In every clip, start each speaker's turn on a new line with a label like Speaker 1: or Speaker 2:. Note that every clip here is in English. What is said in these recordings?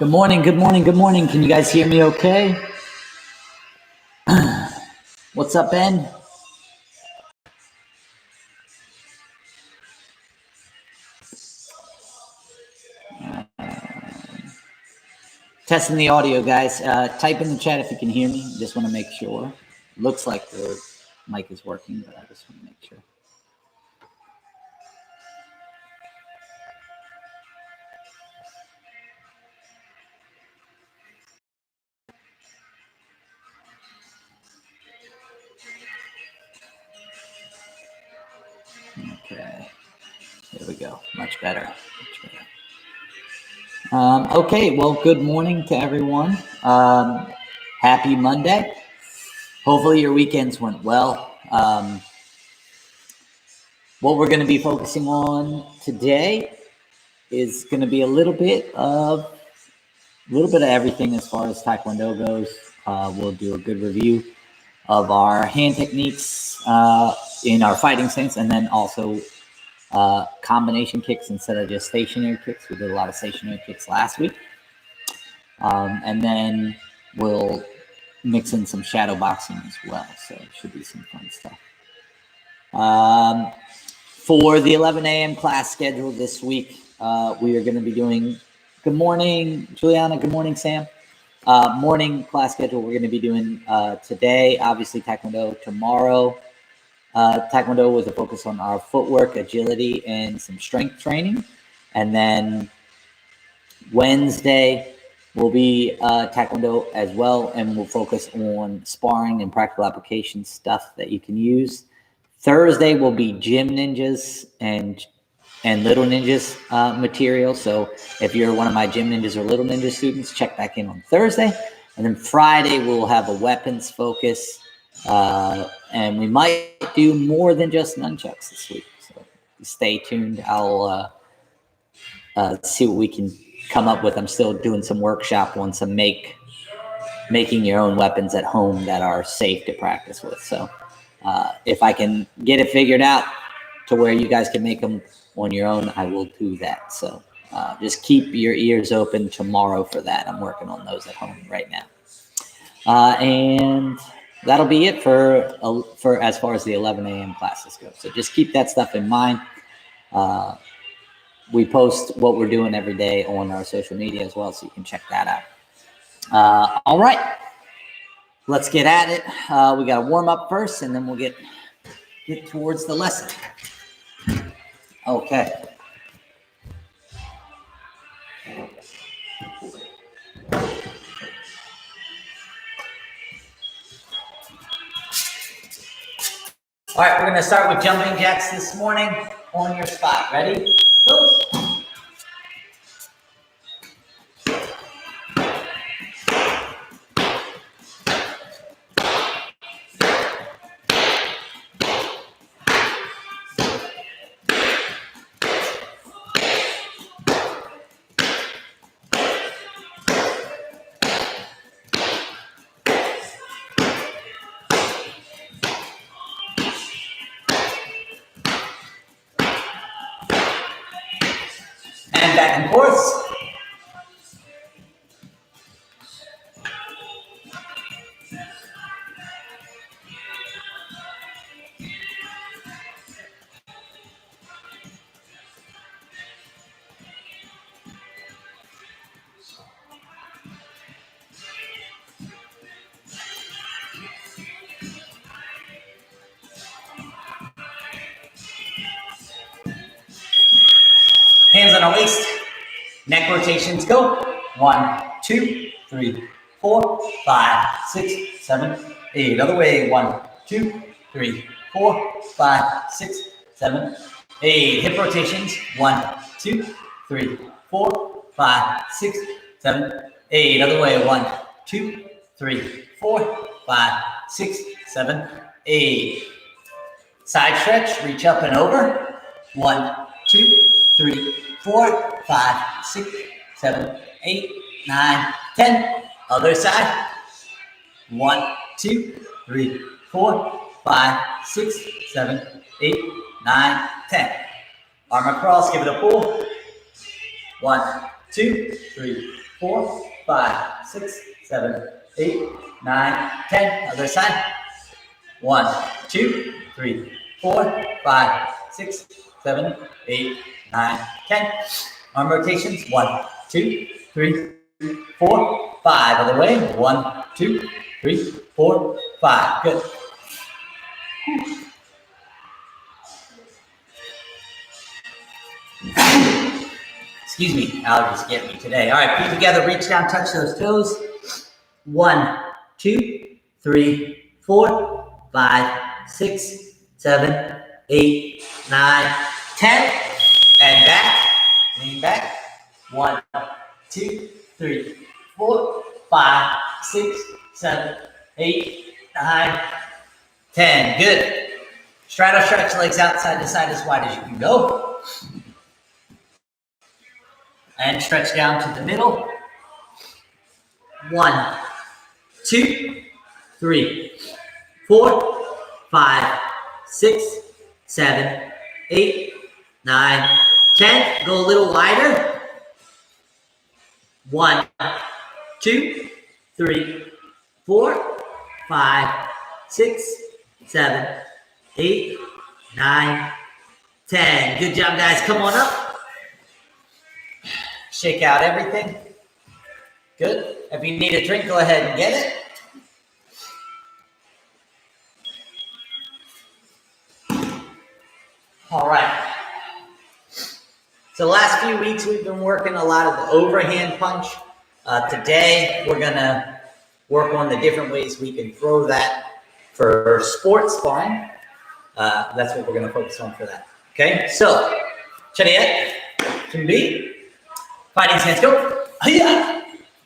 Speaker 1: Good morning, good morning, good morning. Can you guys hear me okay? What's up, Ben? Testing the audio, guys. Type in the chat if you can hear me. Just want to make sure. Looks like the mic is working, but I just want to make sure. Okay, there we go. Much better. Much better. Okay, well, good morning to everyone. Happy Monday. Hopefully your weekends went well. What we're going to be focusing on today is going to be a little bit of everything as far as Taekwondo goes. We'll do a good review of our hand techniques in our fighting stance, and then also combination kicks instead of just stationary kicks. We did a lot of stationary kicks last week. And then we'll mix in some shadow boxing as well. So it should be some fun stuff. For the 11 a.m. class schedule this week, we are going to be doing, good morning, Juliana. Good morning, Sam. Morning class schedule we're going to be doing today, obviously Taekwondo. Tomorrow, Taekwondo with a focus on our footwork, agility, and some strength training. And then Wednesday will be Taekwondo as well, and we'll focus on sparring and practical application stuff that you can use. Thursday will be Gym Ninjas and Little Ninjas material. So if you're one of my Gym Ninjas or Little Ninja students, check back in on Thursday. And then Friday, we'll have a weapons focus. And we might do more than just nunchucks this week. So stay tuned. I'll see what we can come up with. I'm still doing some workshop on some making your own weapons at home that are safe to practice with. So if I can get it figured out to where you guys can make them on your own, I will do that. So just keep your ears open tomorrow for that. I'm working on those at home right now. And that'll be it for as far as the 11 a.m. classes go. So just keep that stuff in mind. We post what we're doing every day on our social media as well, so you can check that out. All right. Let's get at it. We got to warm up first, and then we'll get towards the lesson. Okay. All right, we're going to start with jumping jacks this morning on your spot. Ready? Go. And back and forth. Hands on our waist. Neck rotations go. 1, 2, 3, 4, 5, 6, 7, 8. Other way. 1, 2, 3, 4, 5, 6, 7, 8. Hip rotations. 1, 2, 3, 4, 5, 6, 7, 8. Other way. 1, 2, 3, 4, 5, 6, 7, 8. Side stretch. Reach up and over. 1, 2, 3, 4, 5, 6, 7, 8, 9, 10. Other side. 1, 2, 3, 4, 5, 6, 7, 8, 9, 10. Arm across, give it a pull. 1, 2, 3, 4, 5, 6, 7, 8, 9, 10. Other side. 1, 2, 3, 4, 5, 6, 7, 8, 9, 10. Arm rotations. 1, 2, 3, 4, 5. Other way. 1, 2, 3, 4, 5. Good. Excuse me, allergies get me today. All right, feet together, reach down, touch those toes. 1, 2, 3, 4, 5, 6, 7, 8, 9, 10. And back, lean back. 1, 2, 3, 4, 5, 6, 7, 8, 9, 10. Good. Straddle stretch legs out side to side as wide as you can go. And stretch down to the middle. 1, 2, 3, 4, 5, 6, 7, 8, 9, 10. Go a little wider. 1, 2, 3, 4, 5, 6, 7, 8, 9, 10. Good job, guys. Come on up. Shake out everything. Good. If you need a drink, go ahead and get it. All right. So the last few weeks, we've been working a lot of the overhand punch. Today, we're going to work on the different ways we can throw that for sports sparring. That's what we're going to focus on for that. Okay, so, Chariot, Tumbi. Fighting stance, go. All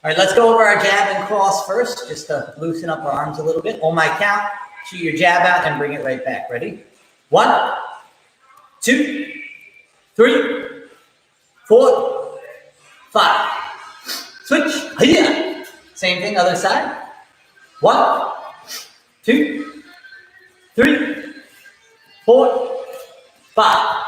Speaker 1: right, let's go over our jab and cross first, just to loosen up our arms a little bit. On my count, shoot your jab out and bring it right back. Ready? 1, 2, 3, 4, 5. Switch. Same thing, other side. 1, 2, 3, 4, 5.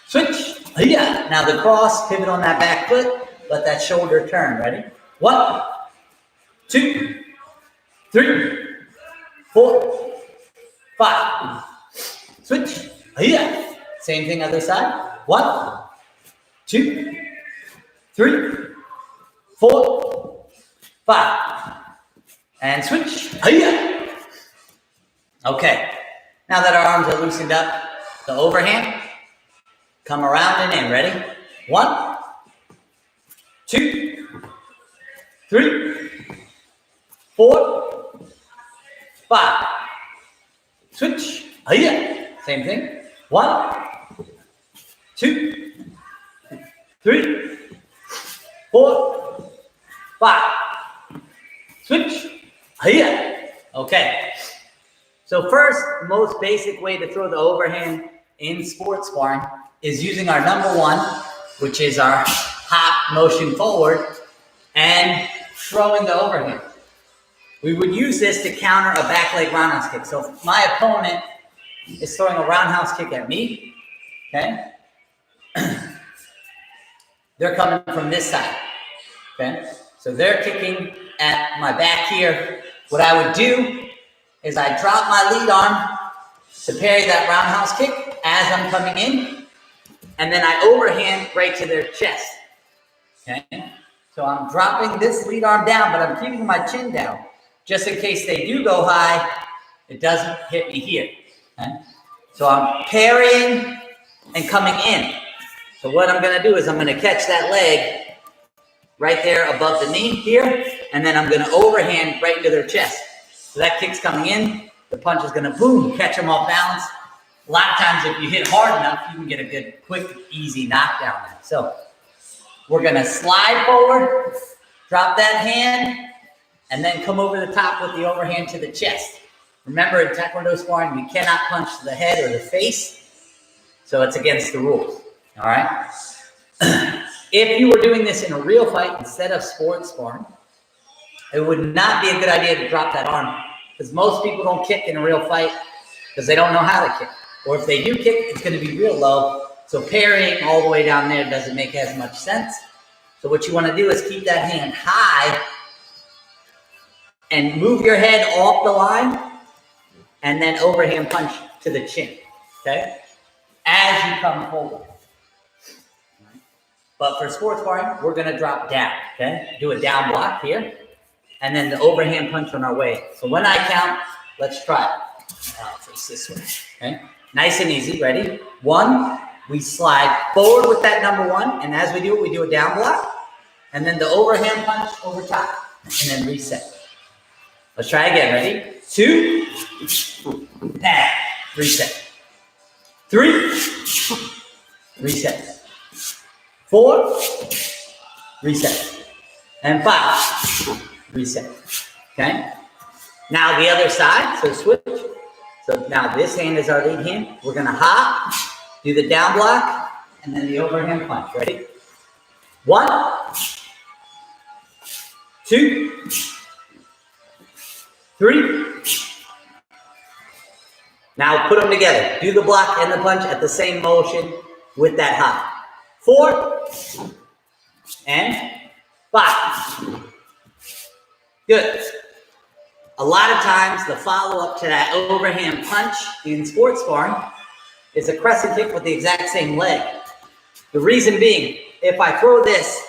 Speaker 1: Switch. Now the cross, pivot on that back foot, let that shoulder turn. Ready? 1, 2, 3, 4, 5. Switch. Same thing, other side. 1, 2, 3, 4, 5. And switch. Okay. Now that our arms are loosened up, the overhand. Come around and in. Ready? 1, 2, 3, 4, 5. Switch. Same thing. 1, 2, 3, 4, 5. Switch. Okay. So first, most basic way to throw the overhand in sports sparring is using our number 1, which is our hop motion forward, and throwing the overhand. We would use this to counter a back leg roundhouse kick. So if my opponent is throwing a roundhouse kick at me, okay, they're coming from this side, okay? So they're kicking at my back here. What I would do is I drop my lead arm to parry that roundhouse kick as I'm coming in, and then I overhand right to their chest, okay? So I'm dropping this lead arm down, but I'm keeping my chin down, just in case they do go high, it doesn't hit me here, okay? So I'm parrying and coming in. So what I'm gonna do is I'm gonna catch that leg right there above the knee here, and then I'm gonna overhand right into their chest. So that kick's coming in, the punch is gonna boom, catch them off balance. A lot of times if you hit hard enough, you can get a good, quick, easy knockdown there. So we're gonna slide forward, drop that hand, and then come over the top with the overhand to the chest. Remember, in Taekwondo sparring, you cannot punch to the head or the face, so it's against the rules, all right? If you were doing this in a real fight instead of sports sparring, it would not be a good idea to drop that arm, because most people don't kick in a real fight because they don't know how to kick. Or if they do kick, it's going to be real low. So parrying all the way down there doesn't make as much sense. So what you want to do is keep that hand high and move your head off the line and then overhand punch to the chin, okay? As you come forward. But for sports sparring, we're gonna drop down, okay? Do a down block here, and then the overhand punch on our way. So when I count, let's try it. Face this way, okay? Nice and easy, ready? 1, we slide forward with that number 1, and as we do it, we do a down block, and then the overhand punch over top, and then reset. Let's try again, ready? 2, and reset. 3, reset. 4, reset. And 5, reset. Okay? Now the other side, so switch. So now this hand is our lead hand. We're gonna hop, do the down block, and then the overhand punch. Ready? 1, 2, 3. Now put them together. Do the block and the punch at the same motion with that hop. 4 and 5. Good. A lot of times the follow-up to that overhand punch in sports sparring is a crescent kick with the exact same leg. The reason being, if I throw this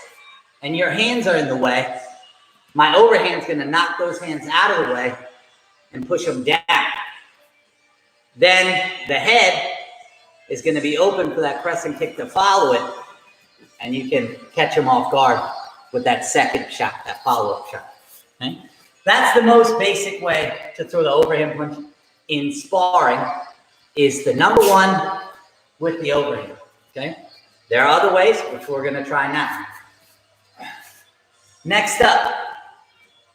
Speaker 1: and your hands are in the way, my overhand's going to knock those hands out of the way and push them down. Then the head is going to be open for that crescent kick to follow it, and you can catch them off guard with that second shot, that follow-up shot. Okay? That's the most basic way to throw the overhand punch in sparring, is the number 1 with the overhand. Okay? There are other ways, which we're going to try now. Next up,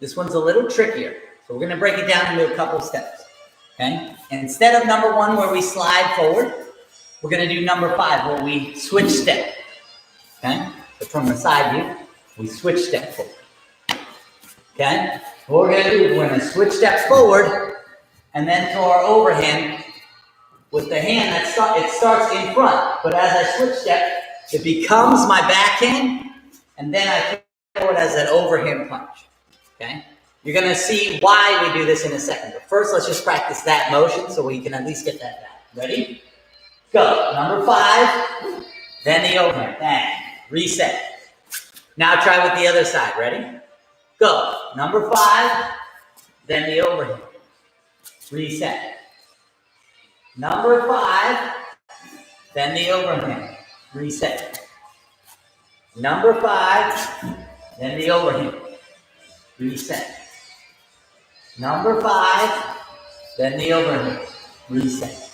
Speaker 1: this one's a little trickier, so we're going to break it down into a couple steps. Okay? Instead of number 1 where we slide forward, we're going to do number 5 where we switch step. Okay? So from the side view, we switch step forward. Okay? What we're going to do, we're going to switch steps forward and then throw our overhand with the hand that starts in front. But as I switch step, it becomes my backhand, and then I throw it as an overhand punch. Okay? You're going to see why we do this in a second. But first, let's just practice that motion so we can at least get that down. Ready? Go. Number 5. Then the overhand. Bang. Reset. Now try with the other side. Ready? Go. Number 5. Then the overhand. Reset. Number 5. Then the overhand. Reset. Number 5. Then the overhand. Reset. Number 5, then the overhand. Reset.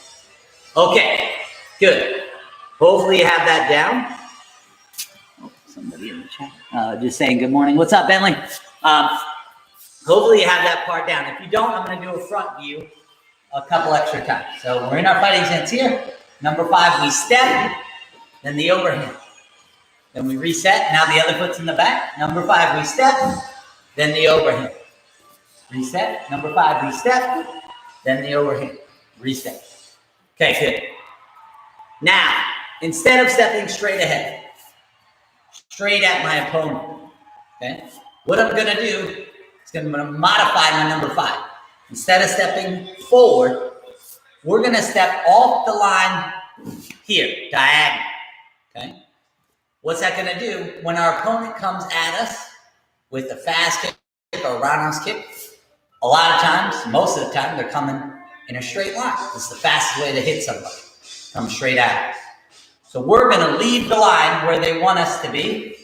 Speaker 1: Okay, good. Hopefully you have that down. Oh, somebody in the chat just saying good morning. What's up, Bentley? Hopefully you have that part down. If you don't, I'm going to do a front view a couple extra times. So we're in our fighting stance here. Number 5, we step, then the overhand. Then we reset. Now the other foot's in the back. Number 5, we step, then the overhand. Reset. Number 5, we step, then the overhand. Reset. Okay, good. Now, instead of stepping straight ahead, straight at my opponent, okay, what I'm going to do is going to modify my number 5. Instead of stepping forward, we're going to step off the line here, diagonal. Okay? What's that going to do? When our opponent comes at us with a fast kick or a roundhouse kick, a lot of times, most of the time, they're coming in a straight line. This is the fastest way to hit somebody. Come straight at us. So we're going to leave the line where they want us to be,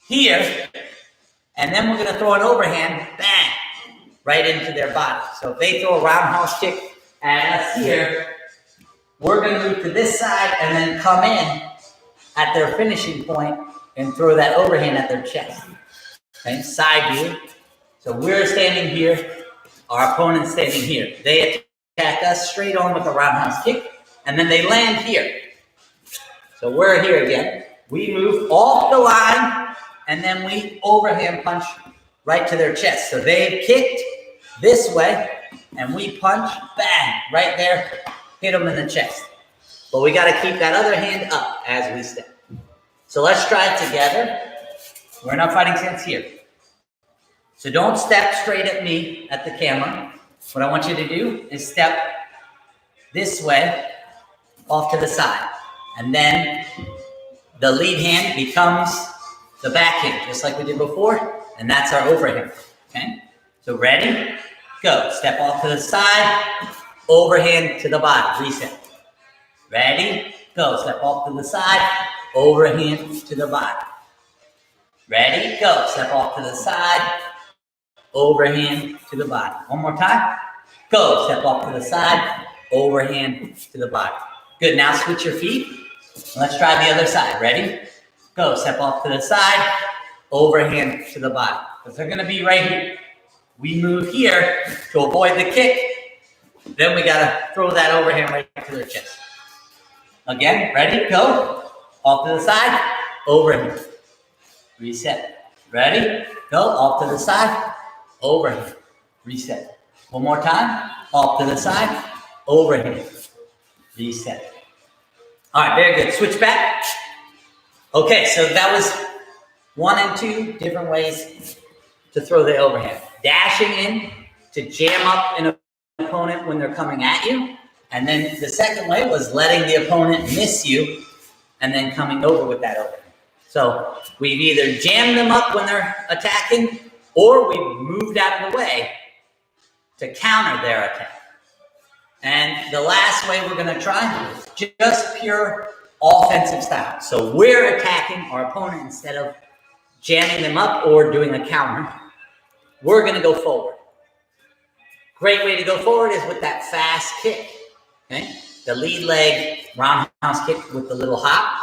Speaker 1: here, and then we're going to throw an overhand, bang, right into their body. So if they throw a roundhouse kick at us here, we're going to move to this side and then come in at their finishing point and throw that overhand at their chest. Okay, side view. So we're standing here. Our opponent's standing here. They attack us straight on with a roundhouse kick, and then they land here. So we're here again. We move off the line, and then we overhand punch right to their chest. So they've kicked this way, and we punch, bang, right there, hit them in the chest. But we got to keep that other hand up as we step. So let's try it together. We're in our fighting stance here. So don't step straight at me, at the camera. What I want you to do is step this way, off to the side. And then the lead hand becomes the back hand, just like we did before. And that's our overhand, okay? So ready, go. Step off to the side, overhand to the body, reset. Ready, go. Step off to the side, overhand to the body. Ready, go. Step off to the side, overhand to the body. One more time. Go. Step off to the side, overhand to the body. Good. Now switch your feet. Let's try the other side. Ready? Go. Step off to the side, overhand to the body. Because they're going to be right here. We move here to avoid the kick. Then we got to throw that overhand right to their chest. Again, ready? Go. Off to the side, overhand. Reset. Ready? Go. Off to the side, overhand. Reset. One more time. Off to the side, overhand. Reset. All right, very good. Switch back. Okay, so that was 1 and 2 different ways to throw the overhand. Dashing in to jam up an opponent when they're coming at you. And then the second way was letting the opponent miss you and then coming over with that overhand. So we've either jammed them up when they're attacking or we've moved out of the way to counter their attack. And the last way we're going to try is just pure offensive style. So we're attacking our opponent instead of jamming them up or doing a counter. We're going to go forward. Great way to go forward is with that fast kick. Okay? The lead leg roundhouse kick with the little hop.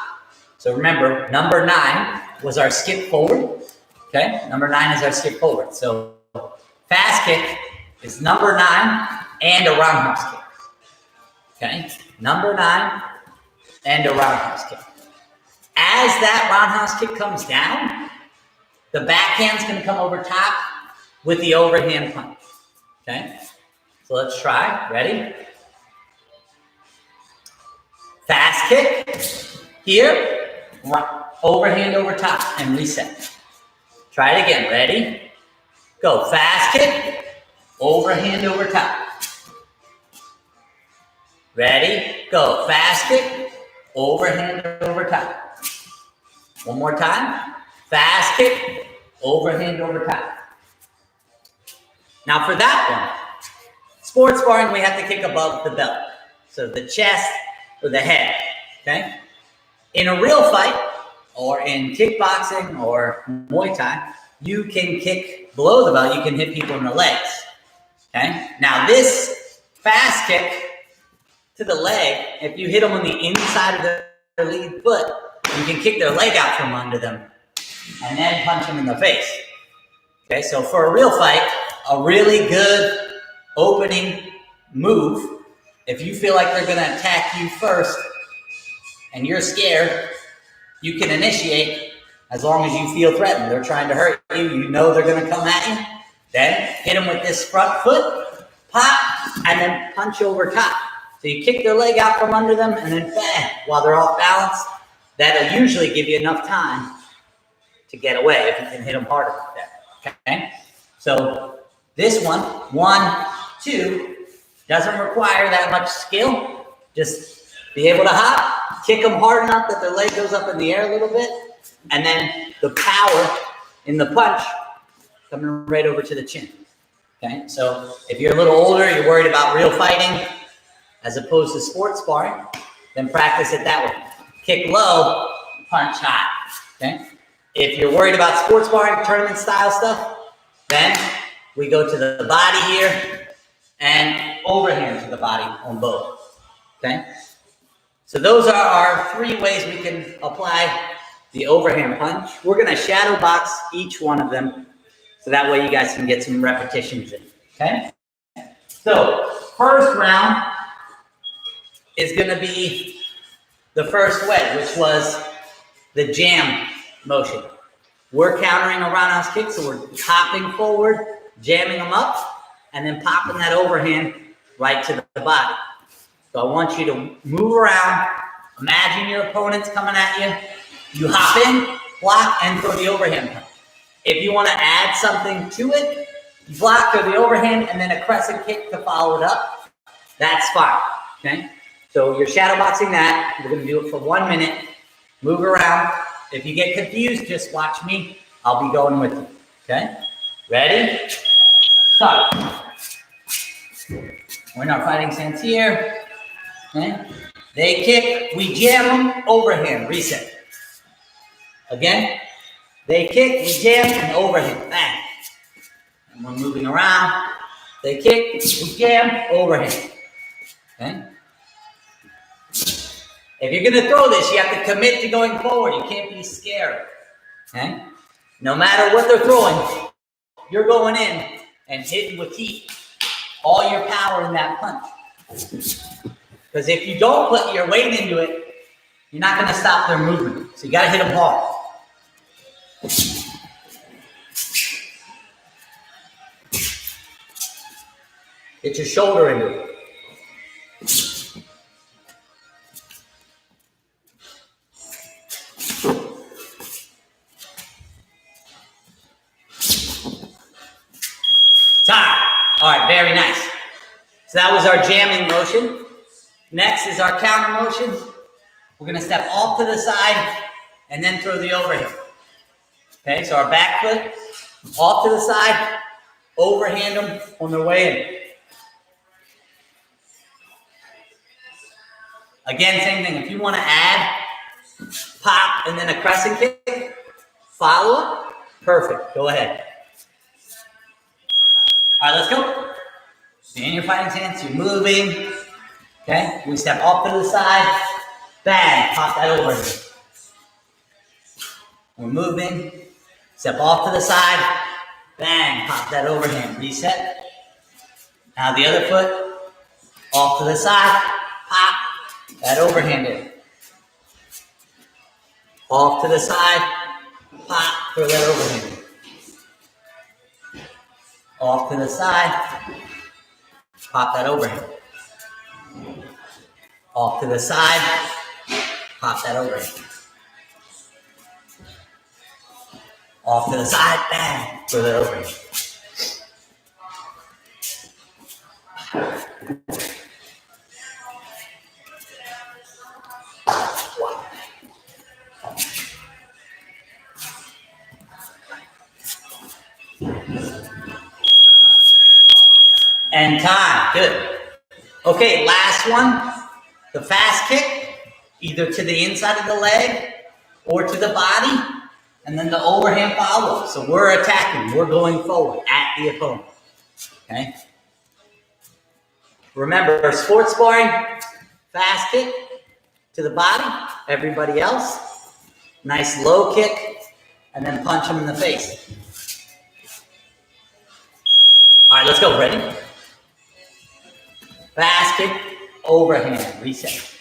Speaker 1: So remember, number 9 was our skip forward. Okay? Number 9 is our skip forward. So fast kick is number 9 and a roundhouse kick. Okay? Number 9 and a roundhouse kick. As that roundhouse kick comes down, the backhand's going to come over top with the overhand punch. Okay? So let's try. Ready? Fast kick. Here. Overhand over top and reset. Try it again. Ready? Go. Fast kick. Overhand over top. Ready? Go. Fast kick. Overhand over top. One more time. Fast kick. Overhand over top. Now for that one, sports sparring, we have to kick above the belt. So the chest or the head, okay? In a real fight, or in kickboxing or Muay Thai, you can kick below the belt. You can hit people in the legs, okay? Now this fast kick to the leg, if you hit them on the inside of their lead foot, you can kick their leg out from under them and then punch them in the face. Okay, so for a real fight, a really good opening move, if you feel like they're going to attack you first and you're scared, you can initiate as long as you feel threatened. They're trying to hurt you. You know they're going to come at you. Then hit them with this front foot, pop, and then punch over top. So you kick their leg out from under them and then bang, while they're off balance. That'll usually give you enough time to get away if you can hit them harder like that. Okay? So this one, 1, 2, doesn't require that much skill. Just be able to hop, kick them hard enough that their leg goes up in the air a little bit, and then the power in the punch coming right over to the chin. Okay? So if you're a little older, you're worried about real fighting as opposed to sports sparring, then practice it that way. Kick low, punch high. Okay? If you're worried about sports sparring, tournament style stuff, then we go to the body here and overhand to the body on both. Okay? So those are our 3 ways we can apply the overhand punch. We're going to shadow box each one of them so that way you guys can get some repetitions in. Okay? So first round is going to be the first wedge, which was the jam motion. We're countering a roundhouse kick, so we're hopping forward, jamming them up, and then popping that overhand right to the body. So I want you to move around. Imagine your opponent's coming at you. You hop in, block, and throw the overhand punch. If you want to add something to it, you block or the overhand and then a crescent kick to follow it up. That's fine, okay? So you're shadow boxing that. We're going to do it for 1 minute. Move around. If you get confused, just watch me. I'll be going with you, okay? Ready? Start. We're in our fighting stance here, okay? They kick, we jam them, overhand, reset. Again, they kick, we jam, and overhand, bang. And we're moving around. They kick, we jam, overhand. Okay? If you're going to throw this, you have to commit to going forward. You can't be scared. Okay? No matter what they're throwing, you're going in and hitting with heat. All your power in that punch. Because if you don't put your weight into it, you're not going to stop their movement. So you got to hit them hard. Get your shoulder into it. Time. All right, very nice. So that was our jamming motion. Next is our counter motion. We're going to step off to the side and then throw the overhand. Okay, so our back foot off to the side, overhand them on their way in. Again, same thing. If you want to add pop and then a crescent kick, follow up, perfect. Go ahead. All right, let's go. Stay in your fighting stance. You're moving. Okay, we step off to the side, bang, pop that overhand. We're moving. Step off to the side, bang, pop that overhand. Reset. Now the other foot, off to the side, pop that overhand in. Off to the side, pop, throw that overhand in. Off to the side, pop that overhand. Off to the side, pop that overhand. Off to the side, bang, throw that overhand. And time, good. Okay, last one. The fast kick, either to the inside of the leg or to the body, and then the overhand follow. So we're attacking, we're going forward at the opponent. Okay? Remember, sports sparring, fast kick to the body, everybody else. Nice low kick, and then punch them in the face. All right, let's go. Ready? Fast kick, overhand, reset.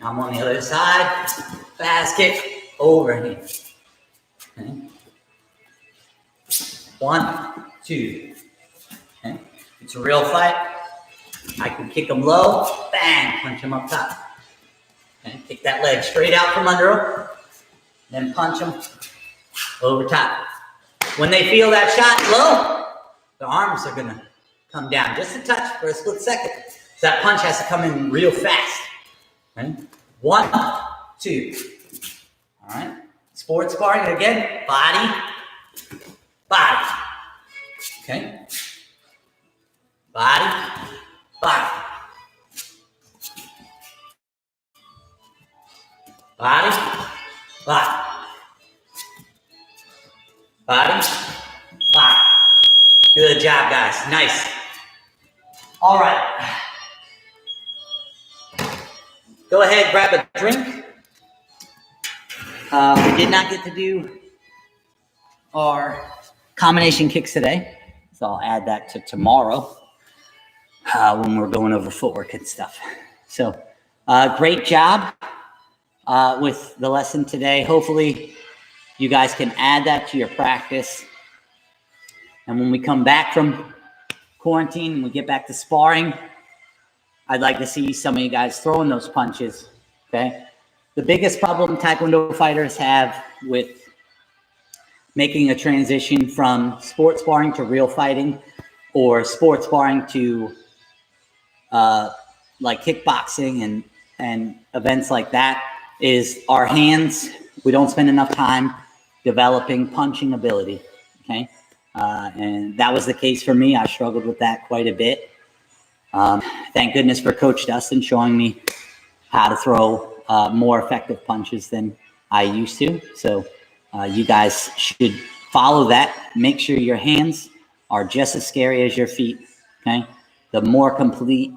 Speaker 1: Now I'm on the other side. Fast kick, overhand. Okay. 1, 2. Okay. It's a real fight. I can kick them low, bang, punch them up top. Okay. Kick that leg straight out from under them, then punch them over top. When they feel that shot low, the arms are gonna come down just a touch for a split second. So that punch has to come in real fast. Okay? 1, 2. All right. Sports sparring again. Body. Body. Okay. Body. Body. Body. Body. Body. Body. Good job, guys. Nice. All right. Go ahead, grab a drink. We did not get to do our combination kicks today, so I'll add that to tomorrow when we're going over footwork and stuff. So great job with the lesson today. Hopefully you guys can add that to your practice. And when we come back from quarantine and we get back to sparring, I'd like to see some of you guys throwing those punches, okay? The biggest problem Taekwondo fighters have with making a transition from sports sparring to real fighting, or sports sparring to like kickboxing and events like that, is our hands. We don't spend enough time developing punching ability. Okay. And that was the case for me. I struggled with that quite a bit. Thank goodness for Coach Dustin showing me how to throw more effective punches than I used to. So you guys should follow that. Make sure your hands are just as scary as your feet. Okay. The more complete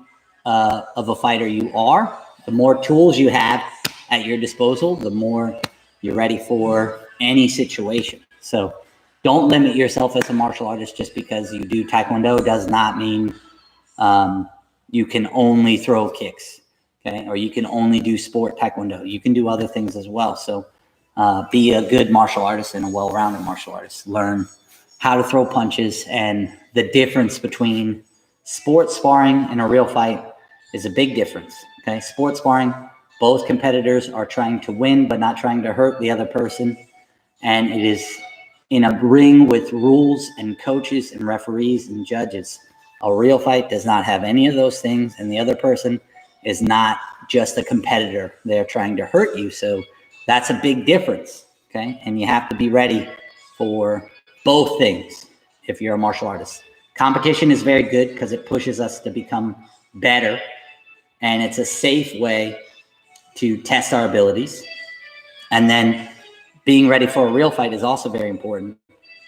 Speaker 1: of a fighter you are, the more tools you have at your disposal, the more you're ready for any situation. So don't limit yourself as a martial artist. Just because you do Taekwondo does not mean you can only throw kicks, okay? Or you can only do sport Taekwondo. You can do other things as well. So be a good martial artist and a well-rounded martial artist. Learn how to throw punches, and the difference between sports sparring and a real fight is a big difference, okay? Sports sparring, both competitors are trying to win, but not trying to hurt the other person. And it is in a ring with rules and coaches and referees and judges. A real fight does not have any of those things, and the other person is not just a competitor. They're trying to hurt you. So that's a big difference, okay? And you have to be ready for both things if you're a martial artist. Competition is very good because it pushes us to become better, and it's a safe way to test our abilities. And then being ready for a real fight is also very important,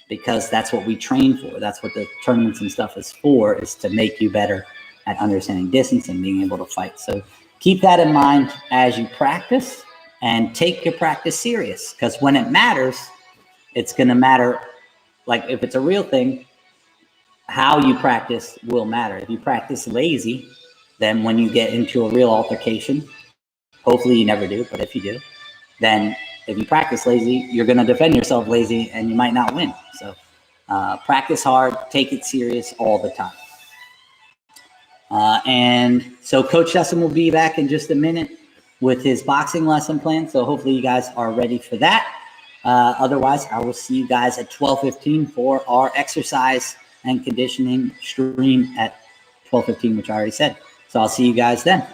Speaker 1: because that's what we train for. That's what the tournaments and stuff is for, is to make you better at understanding distance and being able to fight. So keep that in mind as you practice, and take your practice serious, because when it matters, it's going to matter. Like if it's a real thing, how you practice will matter. If you practice lazy, then when you get into a real altercation, hopefully you never do, but if you do, then if you practice lazy, you're going to defend yourself lazy, and you might not win. So practice hard, take it serious all the time. And so Coach Dustin will be back in just a minute with his boxing lesson plan. So hopefully you guys are ready for that. Otherwise, I will see you guys at 12:15 for our exercise and conditioning stream at 12:15, which I already said. So I'll see you guys then.